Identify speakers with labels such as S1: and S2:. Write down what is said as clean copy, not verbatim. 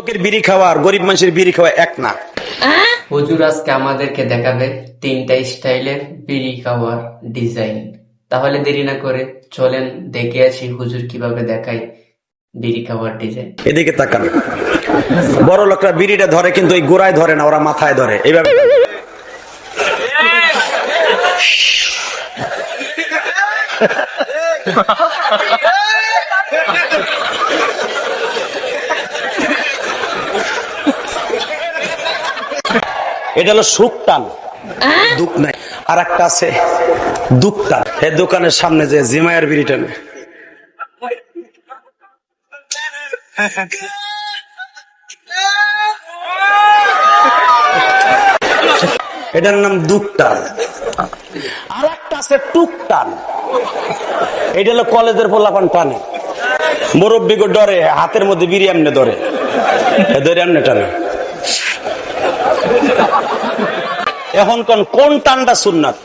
S1: লোকের বিড়ি খাওয়া আর গরিব মানুষের বিড়ি খাওয়া এক না।
S2: হুজুর আজকে আমাদেরকে দেখাবে 3টা স্টাইলের বিড়ি খাওয়ার ডিজাইন। তাহলে দেরি না করে চলেন দেখে আসি হুজুর কিভাবে দেখায় বিড়ি খাওয়ার ডিজাইন।
S1: এদিকে তাকান, বড় লোকরা বিড়িটা ধরে কিন্তু ওই গোড়ায় ধরে না, ওরা মাথায় ধরে এইভাবে। এটা হলো সুখ টান, দুঃখ নাই। আর একটা আছে দুঃখ টান, এই দোকানের সামনে যে জিমায়ের বিড়ি টানে, এটার নাম দুঃখ টান। আর একটা আছে টুক টান, এটা হলো কলেজের পোলাপান টানে, মুরব্বীকে ডরে, হাতের মধ্যে বিড়ি এমনি ধরে, ধরে এমনি টানে। এখন কোন টানটা সুন্নাত?